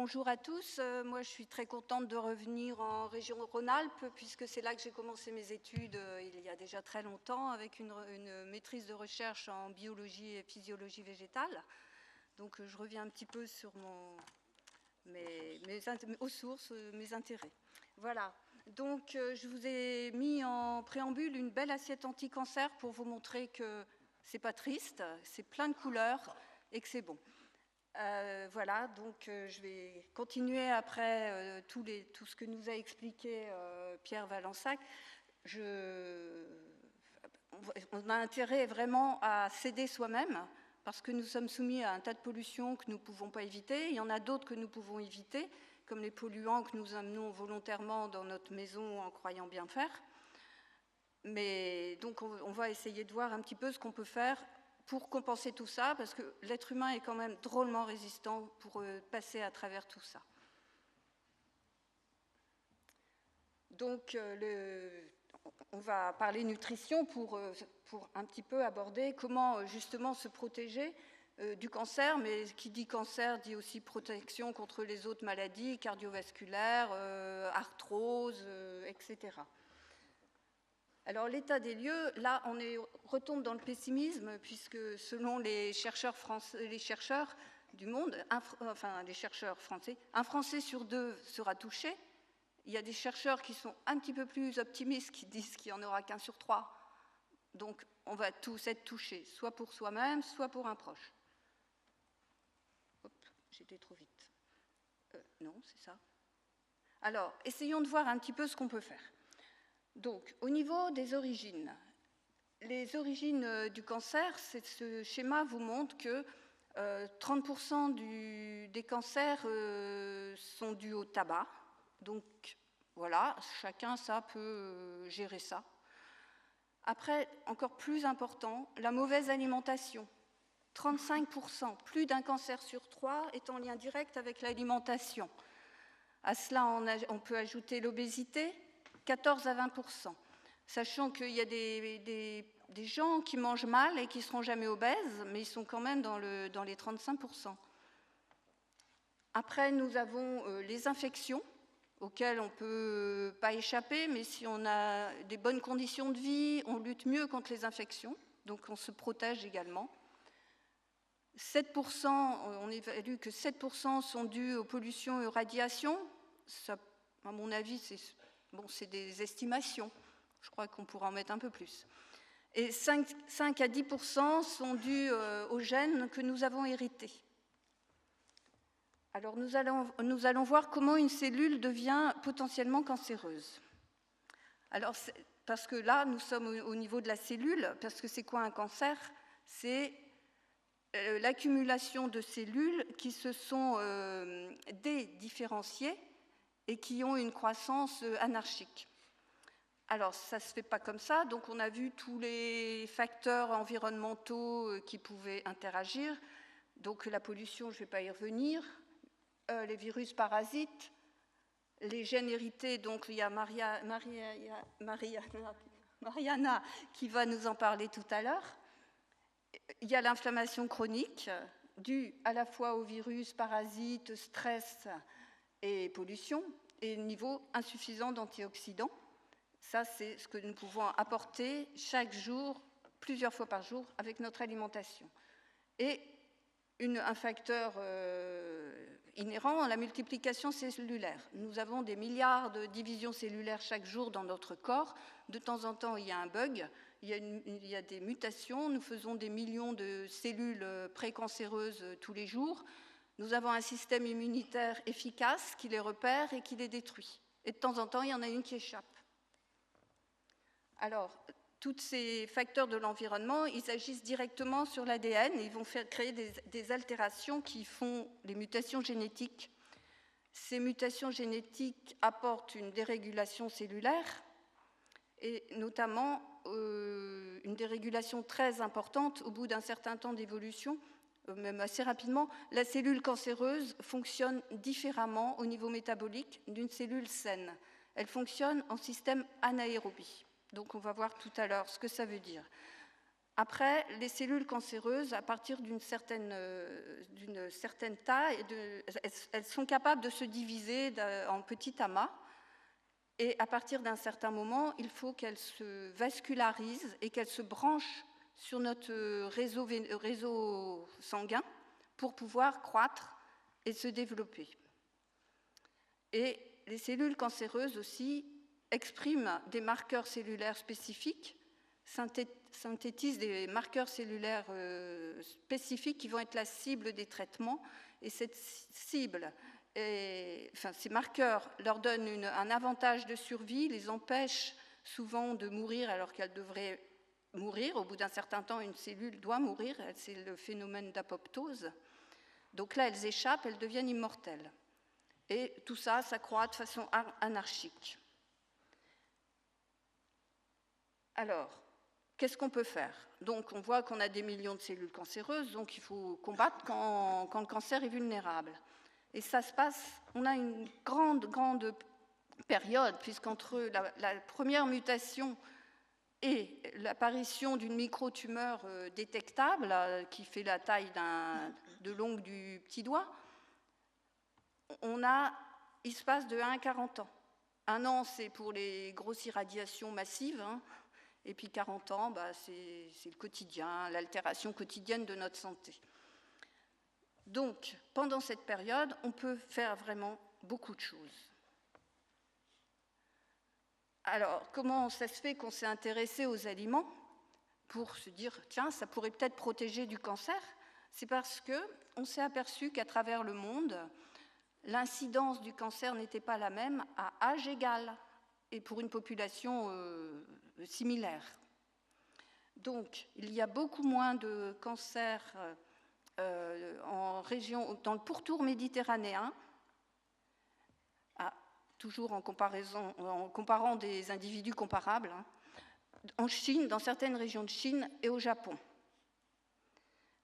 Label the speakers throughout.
Speaker 1: Bonjour à tous. Moi, je suis très contente de revenir en région Rhône-Alpes, puisque c'est là que j'ai commencé mes études il y a déjà très longtemps, avec une maîtrise de recherche en biologie et physiologie végétale. Donc, je reviens un petit peu sur aux sources, mes intérêts. Voilà. Donc, je vous ai mis en préambule une belle assiette anti-cancer pour vous montrer que c'est pas triste, c'est plein de couleurs et que c'est bon. Voilà, donc je vais continuer après tout ce que nous a expliqué Pierre Valensac. On a intérêt vraiment à s'aider soi-même parce que nous sommes soumis à un tas de pollutions que nous ne pouvons pas éviter. Il y en a d'autres que nous pouvons éviter, comme les polluants que nous amenons volontairement dans notre maison en croyant bien faire. Mais donc on va essayer de voir un petit peu ce qu'on peut faire pour compenser tout ça, parce que l'être humain est quand même drôlement résistant pour passer à travers tout ça. Donc, on va parler nutrition pour un petit peu aborder comment justement se protéger du cancer, mais qui dit cancer dit aussi protection contre les autres maladies cardiovasculaires, arthrose, etc. Alors, l'état des lieux, là, on retombe dans le pessimisme, puisque selon les chercheurs du monde, les chercheurs français, un Français sur deux sera touché. Il y a des chercheurs qui sont un petit peu plus optimistes, qui disent qu'il n'y en aura qu'un sur trois. Donc, on va tous être touchés, soit pour soi-même, soit pour un proche. Hop, j'étais trop vite. Non, c'est ça. Alors, essayons de voir un petit peu ce qu'on peut faire. Donc, au niveau des origines, les origines du cancer, ce schéma vous montre que 30% des cancers sont dus au tabac. Donc, voilà, chacun, ça peut gérer ça. Après, encore plus important, la mauvaise alimentation. 35%, plus d'un cancer sur 3 est en lien direct avec l'alimentation. À cela, on peut ajouter l'obésité, 14 à 20%, sachant qu'il y a des gens qui mangent mal et qui ne seront jamais obèses, mais ils sont quand même dans les 35%. Après, nous avons les infections, auxquelles on ne peut pas échapper, mais si on a des bonnes conditions de vie, on lutte mieux contre les infections, donc on se protège également. 7%, on évalue que 7% sont dus aux pollutions et aux radiations. Ça, à mon avis, c'est des estimations. Je crois qu'on pourra en mettre un peu plus. Et 5 à 10% sont dus aux gènes que nous avons hérités. Alors nous allons voir comment une cellule devient potentiellement cancéreuse. Alors, parce que là, nous sommes au niveau de la cellule, parce que c'est quoi un cancer? C'est l'accumulation de cellules qui se sont dédifférenciées et qui ont une croissance anarchique. Alors, ça ne se fait pas comme ça, donc on a vu tous les facteurs environnementaux qui pouvaient interagir. Donc la pollution, je ne vais pas y revenir. Les virus parasites, les gènes hérités, donc il y a Mariana qui va nous en parler tout à l'heure. Il y a l'inflammation chronique, due à la fois aux virus, parasites, stress et pollution, et niveau insuffisant d'antioxydants. Ça, c'est ce que nous pouvons apporter chaque jour, plusieurs fois par jour, avec notre alimentation. Et un facteur inhérent à la multiplication cellulaire. Nous avons des milliards de divisions cellulaires chaque jour dans notre corps. De temps en temps, il y a un bug, il y a des mutations. Nous faisons des millions de cellules précancéreuses tous les jours. Nous avons un système immunitaire efficace qui les repère et qui les détruit. Et de temps en temps, il y en a une qui échappe. Alors, tous ces facteurs de l'environnement, ils agissent directement sur l'ADN et ils vont créer des altérations qui font les mutations génétiques. Ces mutations génétiques apportent une dérégulation cellulaire et notamment une dérégulation très importante au bout d'un certain temps d'évolution, même assez rapidement. La cellule cancéreuse fonctionne différemment au niveau métabolique d'une cellule saine. Elle fonctionne en système anaérobie. Donc on va voir tout à l'heure ce que ça veut dire. Après, les cellules cancéreuses, à partir d'une certaine taille, elles sont capables de se diviser en petits amas. Et à partir d'un certain moment, il faut qu'elles se vascularisent et qu'elles se branchent sur notre réseau sanguin pour pouvoir croître et se développer. Et les cellules cancéreuses aussi expriment des marqueurs cellulaires spécifiques, synthétisent des marqueurs cellulaires spécifiques qui vont être la cible des traitements. Et cette cible, ces marqueurs leur donnent un avantage de survie, les empêchent souvent de mourir alors qu'elles devraient mourir. Au bout d'un certain temps, une cellule doit mourir, c'est le phénomène d'apoptose. Donc là, elles échappent, elles deviennent immortelles. Et tout ça s'accroît de façon anarchique. Alors, qu'est-ce qu'on peut faire? Donc, on voit qu'on a des millions de cellules cancéreuses, donc il faut combattre quand le cancer est vulnérable. Et ça se passe, on a une grande période, puisqu'entre la première mutation et l'apparition d'une microtumeur détectable, qui fait la taille de l'ongle du petit doigt, il se passe de 1 à 40 ans. 1 an, c'est pour les grosses irradiations massives, et puis 40 ans, c'est le quotidien, l'altération quotidienne de notre santé. Donc, pendant cette période, on peut faire vraiment beaucoup de choses. Alors, comment ça se fait qu'on s'est intéressé aux aliments pour se dire, tiens, ça pourrait peut-être protéger du cancer? C'est parce qu'on s'est aperçu qu'à travers le monde, l'incidence du cancer n'était pas la même à âge égal et pour une population similaire. Donc, il y a beaucoup moins de cancers dans le pourtour méditerranéen, toujours en comparant des individus comparables, en Chine, dans certaines régions de Chine et au Japon.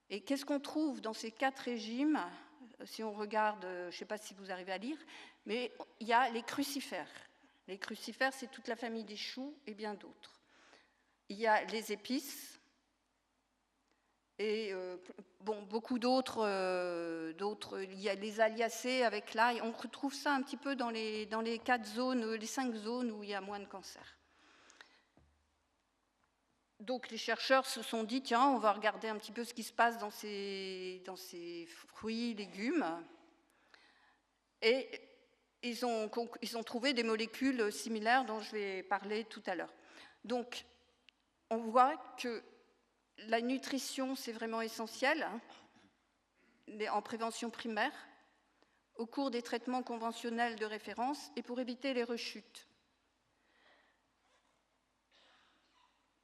Speaker 1: Et qu'est-ce qu'on trouve dans ces 4 régimes? Si on regarde, je ne sais pas si vous arrivez à lire, mais il y a les crucifères. Les crucifères, c'est toute la famille des choux et bien d'autres. Il y a les épices et beaucoup d'autres. Il y a les aliacées avec l'ail. On retrouve ça un petit peu dans les 4 zones, les 5 zones où il y a moins de cancer. Donc les chercheurs se sont dit, tiens, on va regarder un petit peu ce qui se passe dans ces fruits, légumes. Et ils ont trouvé des molécules similaires dont je vais parler tout à l'heure. Donc, on voit que la nutrition, c'est vraiment essentiel en prévention primaire, au cours des traitements conventionnels de référence et pour éviter les rechutes.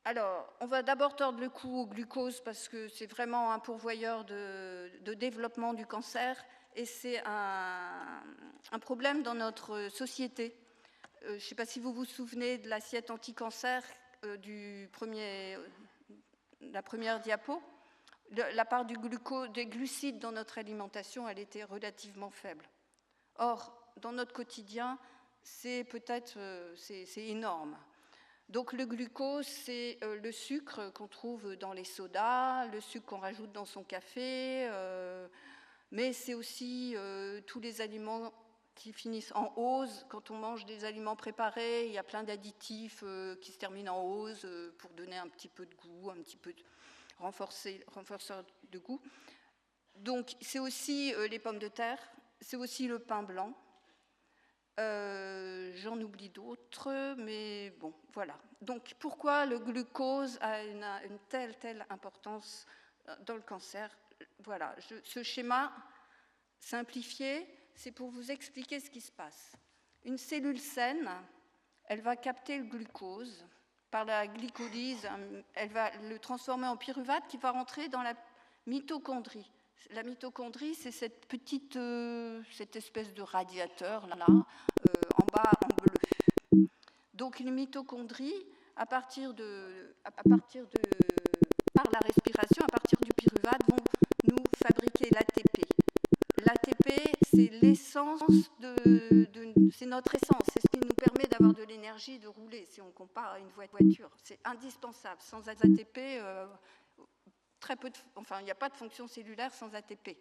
Speaker 1: Alors, on va d'abord tordre le cou au glucose parce que c'est vraiment un pourvoyeur de développement du cancer et c'est un problème dans notre société. Je ne sais pas si vous vous souvenez de l'assiette anti-cancer la première diapo. La part des glucides dans notre alimentation, elle était relativement faible. Or, dans notre quotidien, c'est énorme. Donc le glucose, c'est le sucre qu'on trouve dans les sodas, le sucre qu'on rajoute dans son café, mais c'est aussi tous les aliments qui finissent en ose. Quand on mange des aliments préparés, il y a plein d'additifs qui se terminent en ose pour donner un petit peu de goût, un petit peu de renforceur de goût. Donc c'est aussi les pommes de terre, c'est aussi le pain blanc. J'en oublie d'autres, mais bon, voilà. Donc, pourquoi le glucose a une telle importance dans le cancer? Voilà, ce schéma simplifié, c'est pour vous expliquer ce qui se passe. Une cellule saine, elle va capter le glucose par la glycolyse, elle va le transformer en pyruvate qui va rentrer dans la mitochondrie. La mitochondrie, c'est cette espèce de radiateur là, en bas en bleu. Donc les mitochondries, par la respiration, à partir du pyruvate, vont nous fabriquer l'ATP. L'ATP, c'est l'essence c'est notre essence, c'est ce qui nous permet d'avoir d'avoir de l'énergie et de rouler, si on compare à une voiture. C'est indispensable. Sans ATP, il n'y a pas de fonction cellulaire sans ATP.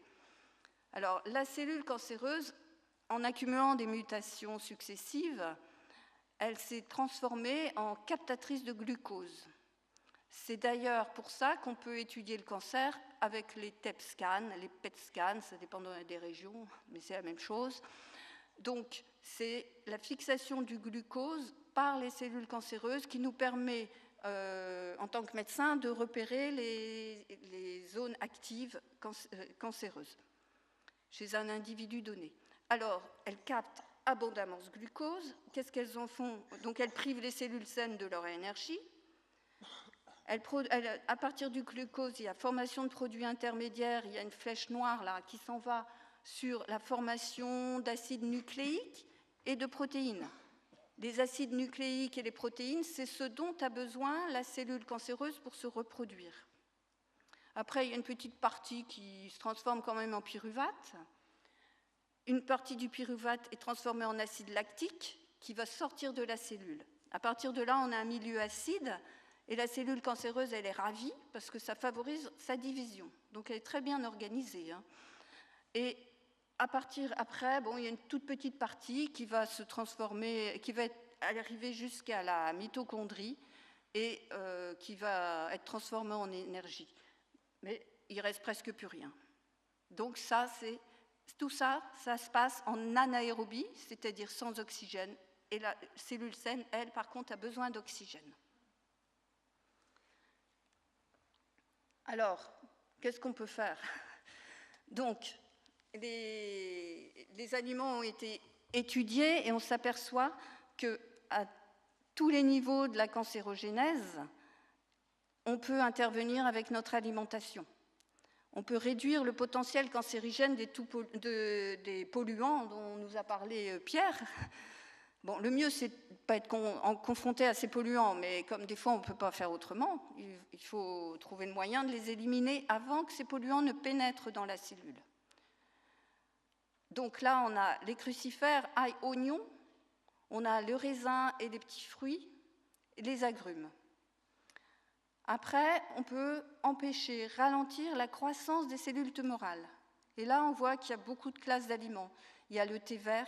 Speaker 1: Alors, la cellule cancéreuse, en accumulant des mutations successives, elle s'est transformée en captatrice de glucose. C'est d'ailleurs pour ça qu'on peut étudier le cancer avec les TEP scans, les PET scans, ça dépend des régions, mais c'est la même chose. Donc, c'est la fixation du glucose par les cellules cancéreuses qui nous permet, en tant que médecin, de repérer les zones actives cancéreuses chez un individu donné. Alors, elles captent abondamment ce glucose. Qu'est-ce qu'elles en font? Donc, elles privent les cellules saines de leur énergie. À partir du glucose, il y a formation de produits intermédiaires, il y a une flèche noire là qui s'en va sur la formation d'acides nucléiques et de protéines. Les acides nucléiques et les protéines, c'est ce dont a besoin la cellule cancéreuse pour se reproduire. Après, il y a une petite partie qui se transforme quand même en pyruvate. Une partie du pyruvate est transformée en acide lactique qui va sortir de la cellule. À partir de là, on a un milieu acide et la cellule cancéreuse, elle est ravie parce que ça favorise sa division. Donc, elle est très bien organisée. Et après, il y a une toute petite partie qui va se transformer, qui va arriver jusqu'à la mitochondrie et qui va être transformée en énergie. Mais il ne reste presque plus rien. Donc tout ça se passe en anaérobie, c'est-à-dire sans oxygène. Et la cellule saine, elle, par contre, a besoin d'oxygène. Alors, qu'est-ce qu'on peut faire? Donc, les aliments ont été étudiés et on s'aperçoit qu'à tous les niveaux de la cancérogénèse, on peut intervenir avec notre alimentation. On peut réduire le potentiel cancérigène des polluants dont nous a parlé Pierre. Bon, le mieux, c'est de ne pas être confronté à ces polluants, mais comme des fois on ne peut pas faire autrement, il faut trouver le moyen de les éliminer avant que ces polluants ne pénètrent dans la cellule. Donc là, on a les crucifères, ail, oignons, on a le raisin et les petits fruits, et les agrumes. Après, on peut empêcher, ralentir la croissance des cellules tumorales. Et là, on voit qu'il y a beaucoup de classes d'aliments. Il y a le thé vert,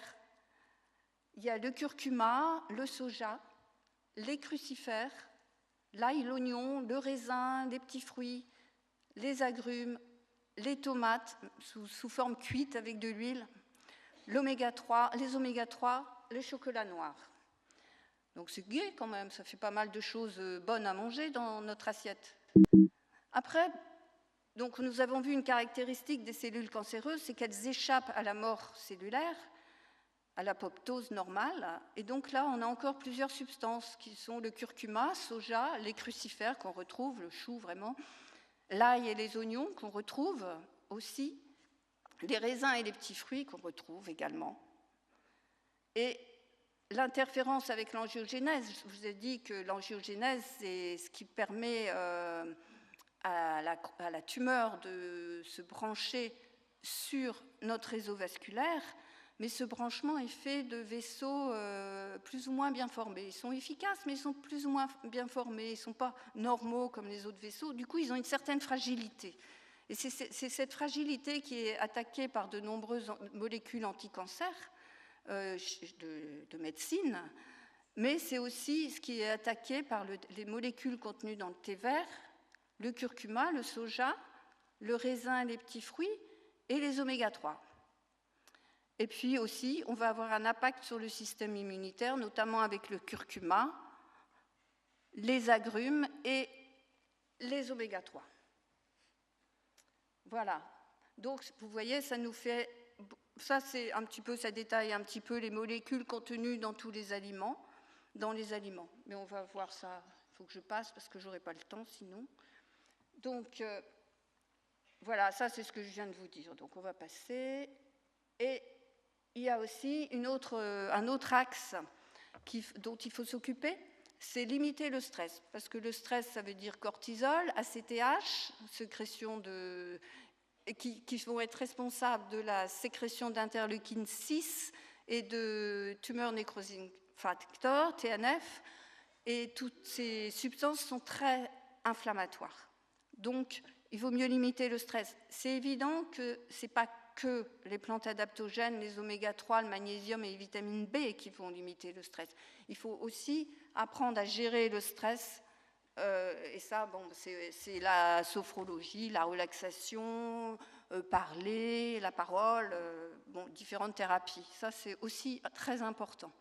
Speaker 1: il y a le curcuma, le soja, les crucifères, l'ail, l'oignon, le raisin, les petits fruits, les agrumes, les tomates sous forme cuite avec de l'huile, les oméga 3, le chocolat noir. Donc c'est gai quand même, ça fait pas mal de choses bonnes à manger dans notre assiette. Après, donc nous avons vu une caractéristique des cellules cancéreuses, c'est qu'elles échappent à la mort cellulaire, à l'apoptose normale. Et donc là, on a encore plusieurs substances qui sont le curcuma, soja, les crucifères qu'on retrouve, le chou vraiment, l'ail et les oignons qu'on retrouve aussi, les raisins et les petits fruits qu'on retrouve également. Et l'interférence avec l'angiogénèse, je vous ai dit que l'angiogénèse, c'est ce qui permet à la tumeur de se brancher sur notre réseau vasculaire, mais ce branchement est fait de vaisseaux plus ou moins bien formés. Ils sont efficaces, mais ils sont plus ou moins bien formés. Ils ne sont pas normaux comme les autres vaisseaux. Du coup, ils ont une certaine fragilité. Et c'est cette fragilité qui est attaquée par de nombreuses molécules anti-cancer de médecine, mais c'est aussi ce qui est attaqué par les molécules contenues dans le thé vert, le curcuma, le soja, le raisin, les petits fruits et les oméga 3. Et puis aussi, on va avoir un impact sur le système immunitaire, notamment avec le curcuma, les agrumes et les oméga 3. Voilà. Donc, vous voyez, ça nous fait... Ça, c'est un petit peu, ça détaille un petit peu les molécules contenues dans tous les aliments, Mais on va voir ça. Il faut que je passe parce que je n'aurai pas le temps sinon. Donc, voilà, ça, c'est ce que je viens de vous dire. Donc, on va passer. Et il y a aussi un autre axe dont il faut s'occuper, c'est limiter le stress. Parce que le stress, ça veut dire cortisol, ACTH, sécrétion qui vont être responsables de la sécrétion d'interleukine 6 et de tumor necrosis facteurs, TNF, et toutes ces substances sont très inflammatoires. Donc, il vaut mieux limiter le stress. C'est évident que ce n'est pas que les plantes adaptogènes, les oméga 3, le magnésium et les vitamines B qui vont limiter le stress. Il faut aussi apprendre à gérer le stress. Et ça, bon, c'est la sophrologie, la relaxation, parler, la parole, bon, différentes thérapies. Ça, c'est aussi très important.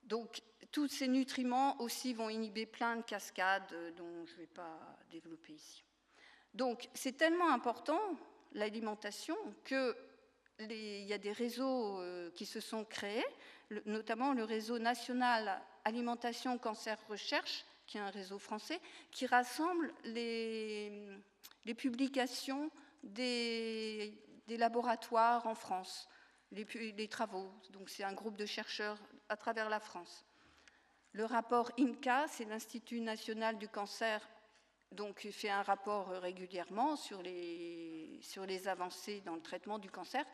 Speaker 1: Donc, tous ces nutriments aussi vont inhiber plein de cascades dont je ne vais pas développer ici. Donc, c'est tellement important, l'alimentation, qu'il y a des réseaux qui se sont créés, notamment le réseau national Alimentation Cancer Recherche, qui est un réseau français, qui rassemble les publications des laboratoires en France, les travaux. Donc, c'est un groupe de chercheurs à travers la France. Le rapport INCA, c'est l'Institut national du cancer, donc il fait un rapport régulièrement sur les avancées dans le traitement du cancer.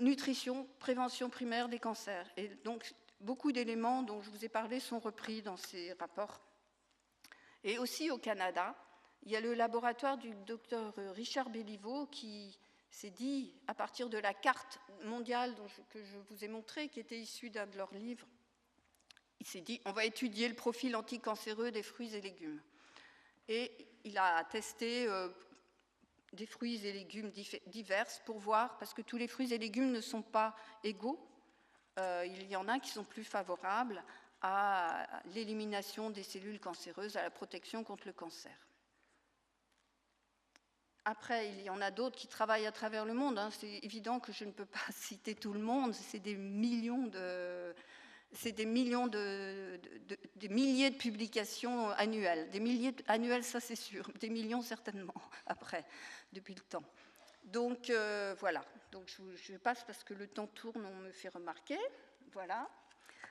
Speaker 1: Nutrition, prévention primaire des cancers. Et donc, beaucoup d'éléments dont je vous ai parlé sont repris dans ces rapports. Et aussi au Canada, il y a le laboratoire du docteur Richard Béliveau qui s'est dit, à partir de la carte mondiale que je vous ai montrée, qui était issue d'un de leurs livres, il s'est dit, on va étudier le profil anticancéreux des fruits et légumes. Et il a testé des fruits et légumes divers pour voir, parce que tous les fruits et légumes ne sont pas égaux. Il y en a qui sont plus favorables à l'élimination des cellules cancéreuses, à la protection contre le cancer. Après, il y en a d'autres qui travaillent à travers le monde. Hein. C'est évident que je ne peux pas citer tout le monde. C'est des milliers de publications annuelles. Des milliers annuelles, ça c'est sûr. Des millions certainement, après, depuis le temps. Donc, voilà. Donc, je passe parce que le temps tourne, on me fait remarquer. Voilà.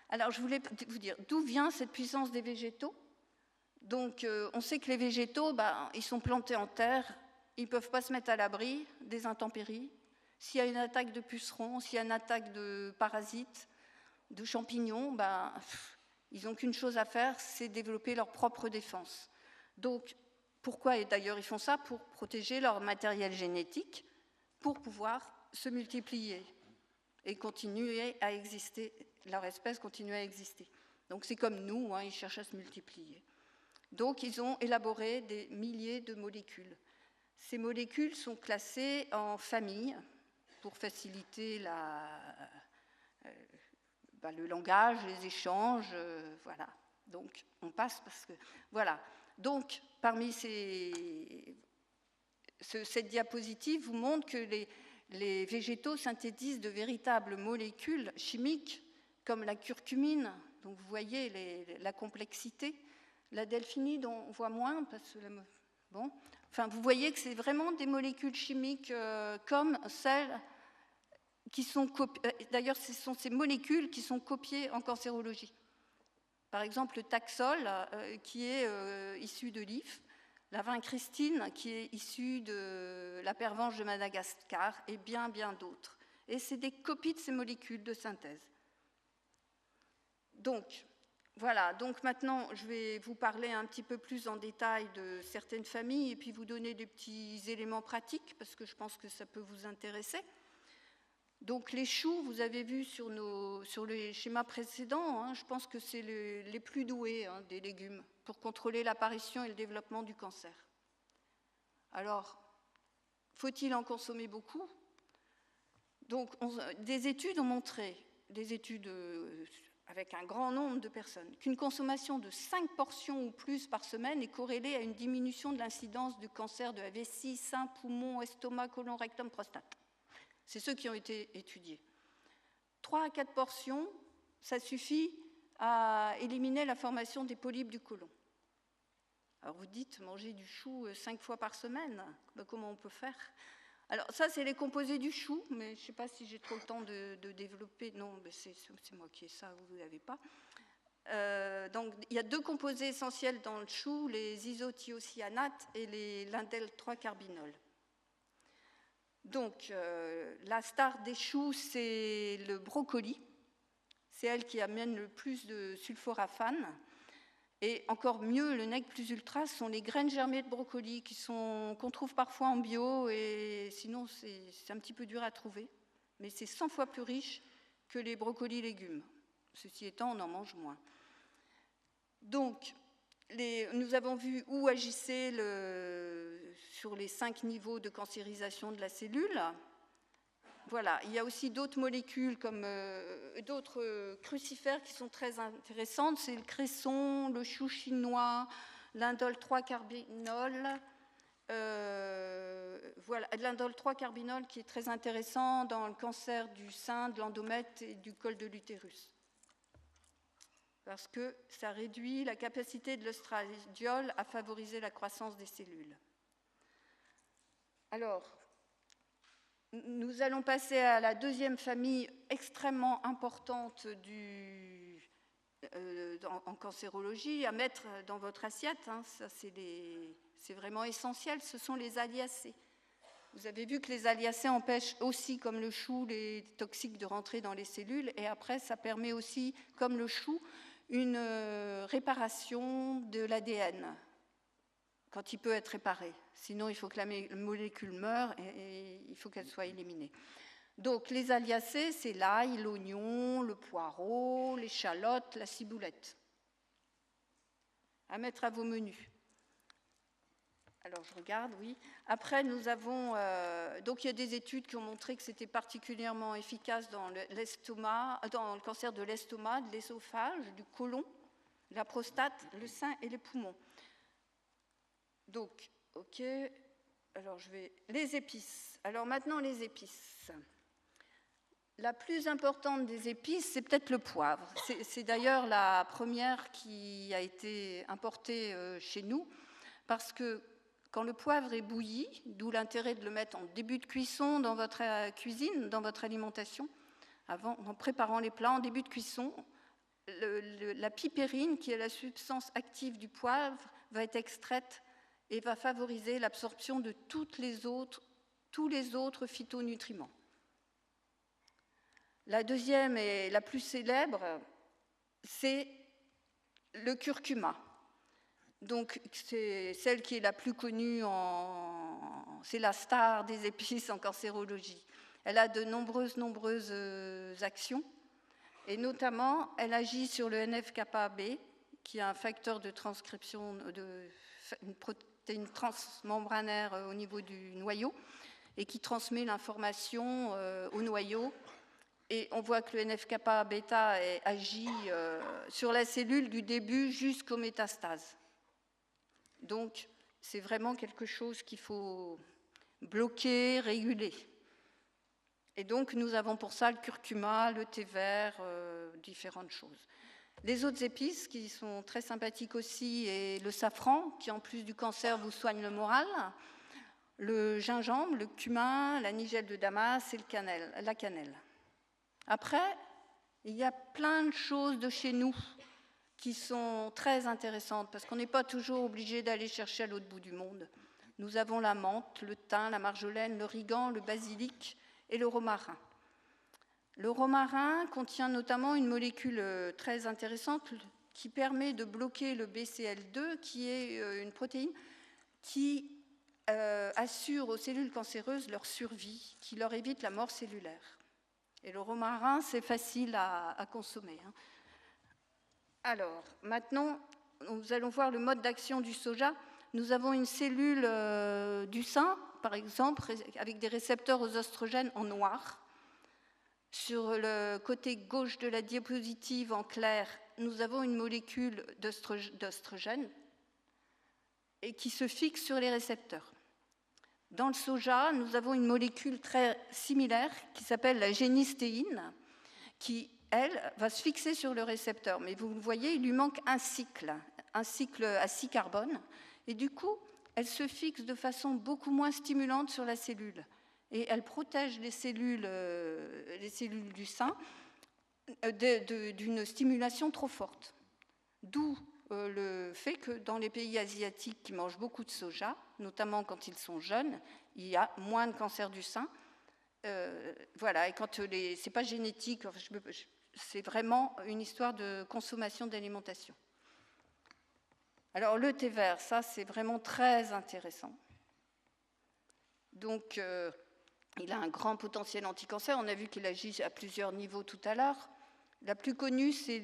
Speaker 1: Alors, je voulais vous dire, d'où vient cette puissance des végétaux? Donc, on sait que les végétaux, ils sont plantés en terre. Ils ne peuvent pas se mettre à l'abri des intempéries. S'il y a une attaque de pucerons, s'il y a une attaque de parasites, de champignons, ils n'ont qu'une chose à faire, c'est développer leur propre défense. Donc, pourquoi? Et d'ailleurs, ils font ça pour protéger leur matériel génétique, pour pouvoir se multiplier et continuer à exister, leur espèce continue à exister. Donc, c'est comme nous, hein, ils cherchent à se multiplier. Donc, ils ont élaboré des milliers de molécules. Ces molécules sont classées en familles pour faciliter le langage, les échanges, voilà. Donc, on passe parce que... Voilà. Donc, parmi cette diapositive vous montre que les végétaux synthétisent de véritables molécules chimiques, comme la curcumine. Donc, vous voyez la complexité. La delphinide, on voit moins, parce que... Bon. Enfin, vous voyez que c'est vraiment des molécules chimiques comme celles qui sont copiées. D'ailleurs, ce sont ces molécules qui sont copiées en cancérologie. Par exemple, le Taxol, qui est issu de l'IF, la vincristine, qui est issue de la pervenche de Madagascar, et bien d'autres. Et c'est des copies de ces molécules de synthèse. Donc, voilà, donc maintenant, je vais vous parler un petit peu plus en détail de certaines familles et puis vous donner des petits éléments pratiques parce que je pense que ça peut vous intéresser. Donc, les choux, vous avez vu sur les schémas précédents, hein, je pense que c'est les plus doués des légumes pour contrôler l'apparition et le développement du cancer. Alors, faut-il en consommer beaucoup? Donc, des études ont montré, des études... avec un grand nombre de personnes, qu'une consommation de 5 portions ou plus par semaine est corrélée à une diminution de l'incidence du cancer de la vessie, sein, poumon, estomac, côlon, rectum, prostate. C'est ceux qui ont été étudiés. 3 à 4 portions, ça suffit à éliminer la formation des polypes du côlon. Alors vous dites, manger du chou 5 fois par semaine, comment on peut faire? Alors ça, c'est les composés du chou, mais je ne sais pas si j'ai trop le temps de développer. Non, c'est moi qui ai ça, vous ne l'avez pas. Donc, il y a 2 composés essentiels dans le chou, les isothiocyanates et l'indel-3-carbinol. Donc, la star des choux, c'est le brocoli. C'est elle qui amène le plus de sulforaphane. Et encore mieux, le nec plus ultra sont les graines germées de brocoli qu'on trouve parfois en bio, et sinon c'est un petit peu dur à trouver. Mais c'est 100 fois plus riche que les brocolis légumes. Ceci étant, on en mange moins. Donc, nous avons vu où agissait sur les 5 niveaux de cancérisation de la cellule. Voilà, il y a aussi d'autres molécules comme d'autres crucifères qui sont très intéressantes. C'est le cresson, le chou chinois, l'indole 3-carbinol. Voilà, l'indole 3-carbinol qui est très intéressant dans le cancer du sein, de l'endomètre et du col de l'utérus. Parce que ça réduit la capacité de l'œstradiol à favoriser la croissance des cellules. Alors, nous allons passer à la deuxième famille extrêmement importante en cancérologie, à mettre dans votre assiette. Hein, ça, c'est vraiment essentiel, ce sont les alliacées. Vous avez vu que les alliacées empêchent aussi, comme le chou, les toxiques de rentrer dans les cellules, et après, ça permet aussi, comme le chou, une réparation de l'ADN quand il peut être réparé. Sinon, il faut que la molécule meure et il faut qu'elle soit éliminée. Donc, les alliacées, c'est l'ail, l'oignon, le poireau, l'échalote, la ciboulette. À mettre à vos menus. Alors, je regarde, oui. Après, nous avons... donc, il y a des études qui ont montré que c'était particulièrement efficace dans l'estomac, dans le cancer de l'estomac, de l'ésophage, du côlon, la prostate, le sein et les poumons. Donc, ok. Alors, les épices. Alors, maintenant, les épices. La plus importante des épices, c'est peut-être le poivre. C'est d'ailleurs la première qui a été importée chez nous, parce que quand le poivre est bouilli, d'où l'intérêt de le mettre en début de cuisson dans votre cuisine, dans votre alimentation, en préparant les plats en début de cuisson, la pipérine, qui est la substance active du poivre, va être extraite et va favoriser l'absorption de tous les autres phytonutriments. La deuxième et la plus célèbre, c'est le curcuma. Donc, c'est celle qui est la plus connue, c'est la star des épices en cancérologie. Elle a de nombreuses actions, et notamment, elle agit sur le NF-κB, qui est un facteur de transcription une protéine transmembranaire au niveau du noyau, et qui transmet l'information au noyau. Et on voit que le NF-κB agit sur la cellule du début jusqu'aux métastases. Donc, c'est vraiment quelque chose qu'il faut bloquer, réguler. Et donc, nous avons pour ça le curcuma, le thé vert, différentes choses. Les autres épices qui sont très sympathiques aussi, et le safran, qui en plus du cancer vous soigne le moral, le gingembre, le cumin, la nigelle de Damas et la cannelle. Après, il y a plein de choses de chez nous qui sont très intéressantes, parce qu'on n'est pas toujours obligé d'aller chercher à l'autre bout du monde. Nous avons la menthe, le thym, la marjolaine, l'origan, le basilic et le romarin. Le romarin contient notamment une molécule très intéressante qui permet de bloquer le BCL2, qui est une protéine qui assure aux cellules cancéreuses leur survie, qui leur évite la mort cellulaire. Et le romarin, c'est facile à consommer. Alors, maintenant, nous allons voir le mode d'action du soja. Nous avons une cellule du sein, par exemple, avec des récepteurs aux oestrogènes en noir. Sur le côté gauche de la diapositive, en clair, nous avons une molécule d'oestrogène et qui se fixe sur les récepteurs. Dans le soja, nous avons une molécule très similaire qui s'appelle la génistéine, qui, elle, va se fixer sur le récepteur. Mais vous le voyez, il lui manque un cycle à 6 carbones. Et du coup, elle se fixe de façon beaucoup moins stimulante sur la cellule. Et elle protège les cellules du sein d'une stimulation trop forte. D'où le fait que dans les pays asiatiques qui mangent beaucoup de soja, notamment quand ils sont jeunes, il y a moins de cancer du sein, Voilà, et quand c'est pas génétique, c'est vraiment une histoire de consommation d'alimentation. Alors le thé vert, ça c'est vraiment très intéressant. Donc il a un grand potentiel anti-cancer. On a vu qu'il agit à plusieurs niveaux tout à l'heure. La plus connue, c'est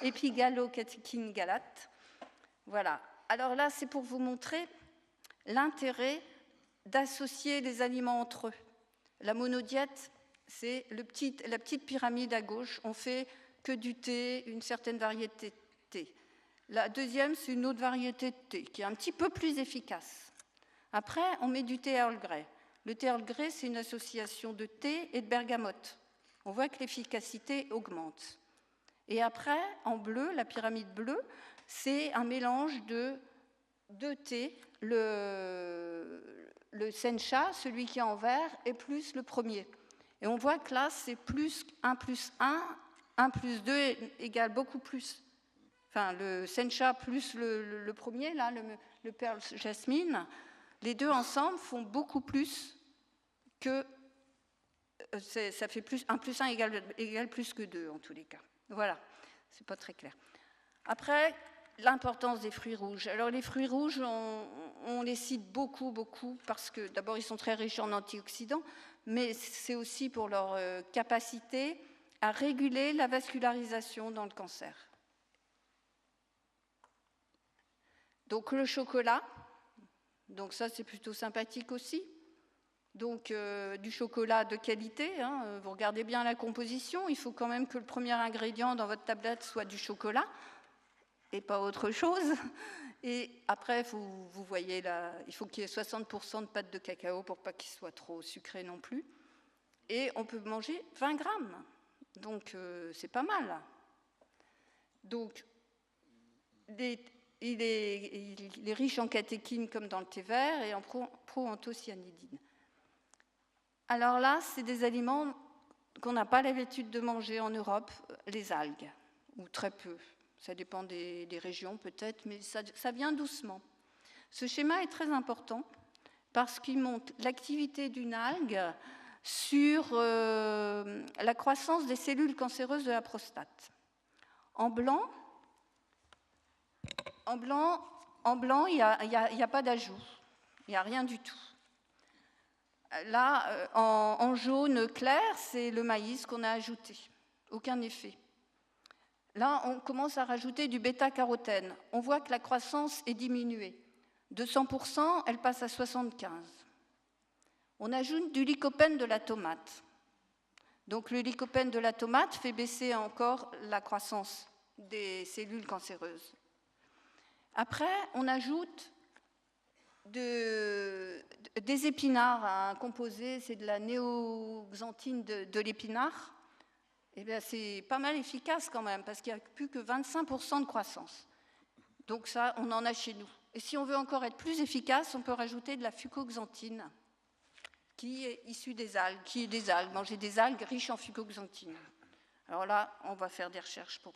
Speaker 1: épigallocatechine galate. Voilà. Alors là, c'est pour vous montrer l'intérêt d'associer les aliments entre eux. La monodiète, c'est la petite pyramide à gauche. On fait que du thé, une certaine variété de thé. La deuxième, c'est une autre variété de thé qui est un petit peu plus efficace. Après, on met du thé Earl Grey. Le thé Earl Grey, c'est une association de thé et de bergamote. On voit que l'efficacité augmente. Et après, en bleu, la pyramide bleue, c'est un mélange de deux thés, le sencha, celui qui est en vert, et plus le premier. Et on voit que là, c'est plus 1 plus 1, 1 plus 2 égale beaucoup plus. Enfin, le sencha plus le premier, là, le pearl jasmine, les deux ensemble font beaucoup plus que... ça fait 1 plus 1 égale plus que 2, en tous les cas. Voilà, c'est pas très clair. Après, l'importance des fruits rouges. Alors, les fruits rouges, on les cite beaucoup, parce que, d'abord, ils sont très riches en antioxydants, mais c'est aussi pour leur capacité à réguler la vascularisation dans le cancer. Donc, le chocolat, donc ça, c'est plutôt sympathique aussi. Donc, du chocolat de qualité, hein, vous regardez bien la composition, il faut quand même que le premier ingrédient dans votre tablette soit du chocolat et pas autre chose. Et après, vous voyez là, il faut qu'il y ait 60% de pâte de cacao pour pas qu'il soit trop sucré non plus. Et on peut manger 20 grammes, donc c'est pas mal. Donc, il est riche en catéchine comme dans le thé vert et en proanthocyanidine. Alors là, c'est des aliments qu'on n'a pas l'habitude de manger en Europe, les algues, ou très peu. Ça dépend des régions peut-être, mais ça vient doucement. Ce schéma est très important parce qu'il montre l'activité d'une algue sur la croissance des cellules cancéreuses de la prostate. En blanc, il n'y a pas d'ajout, il n'y a rien du tout. Là, en jaune clair, c'est le maïs qu'on a ajouté, aucun effet. Là, on commence à rajouter du bêta-carotène. On voit que la croissance est diminuée. De 100%, elle passe à 75%. On ajoute du lycopène de la tomate. Donc le lycopène de la tomate fait baisser encore la croissance des cellules cancéreuses. Après, on ajoute des épinards, un composé, c'est de la néoxanthine de l'épinard. Eh bien, c'est pas mal efficace quand même, parce qu'il n'y a plus que 25% de croissance. Donc ça, on en a chez nous. Et si on veut encore être plus efficace, on peut rajouter de la fucoxanthine, qui est issue des algues, manger des algues riches en fucoxanthine. Alors là, on va faire des recherches pour...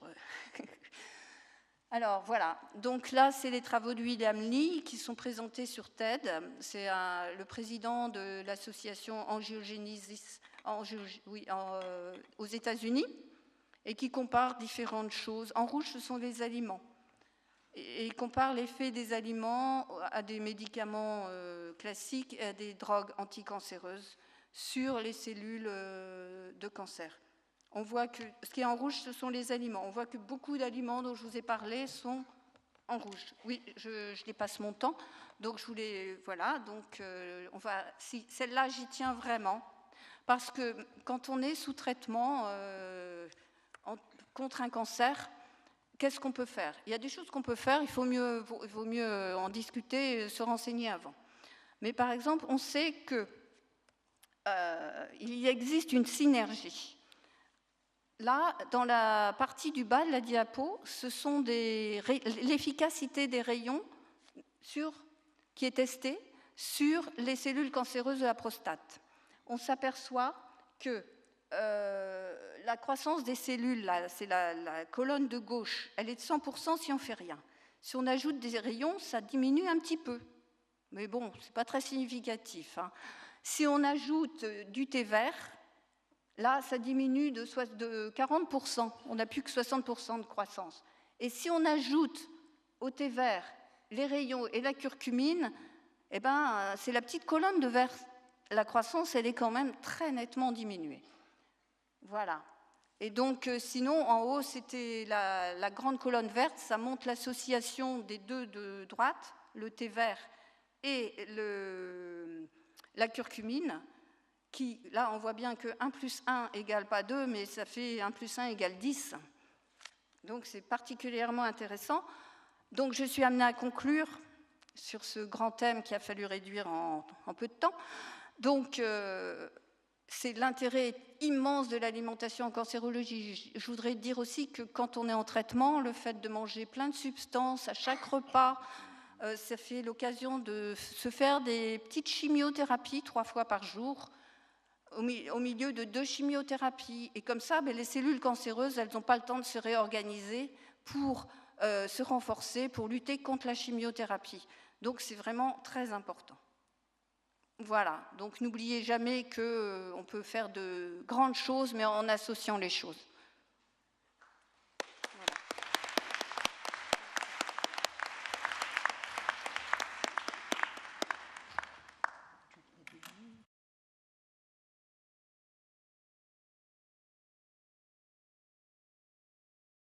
Speaker 1: Alors voilà, donc là, c'est les travaux de William Lee qui sont présentés sur TED. C'est le président de l'association Angiogenesis aux États-Unis et qui compare différentes choses. En rouge, ce sont les aliments. Et il compare l'effet des aliments à des médicaments classiques et à des drogues anticancéreuses sur les cellules de cancer. On voit que ce qui est en rouge, ce sont les aliments. On voit que beaucoup d'aliments dont je vous ai parlé sont en rouge. Oui, je dépasse mon temps, donc je voulais... Voilà, donc si, celle-là, j'y tiens vraiment, parce que quand on est sous traitement contre un cancer, qu'est-ce qu'on peut faire? Il y a des choses qu'on peut faire, il vaut mieux en discuter, se renseigner avant. Mais par exemple, on sait qu'il existe une synergie. Là, dans la partie du bas de la diapo, ce sont l'efficacité des rayons qui est testée sur les cellules cancéreuses de la prostate. On s'aperçoit que la croissance des cellules, là, c'est la colonne de gauche, elle est de 100% si on ne fait rien. Si on ajoute des rayons, ça diminue un petit peu. mais bon, ce n'est pas très significatif, hein. Si on ajoute du thé vert, là, ça diminue de 40%, on n'a plus que 60% de croissance. Et si on ajoute au thé vert les rayons et la curcumine, eh ben, c'est la petite colonne de vert. La croissance, elle est quand même très nettement diminuée. Voilà. Et donc, sinon, en haut, c'était la grande colonne verte. Ça montre l'association des deux de droite, le thé vert et la curcumine, qui, là, on voit bien que 1 plus 1 égale pas 2, mais ça fait 1 plus 1 égale 10. Donc, c'est particulièrement intéressant. Donc, je suis amenée à conclure sur ce grand thème qu'il a fallu réduire en peu de temps. Donc, c'est l'intérêt immense de l'alimentation en cancérologie. Je voudrais dire aussi que quand on est en traitement, le fait de manger plein de substances à chaque repas, ça fait l'occasion de se faire des petites chimiothérapies 3 fois par jour, au milieu de 2 chimiothérapies. Et comme ça, les cellules cancéreuses, elles n'ont pas le temps de se réorganiser pour se renforcer, pour lutter contre la chimiothérapie. Donc c'est vraiment très important. Voilà, donc n'oubliez jamais qu'on peut faire de grandes choses, mais en associant les choses.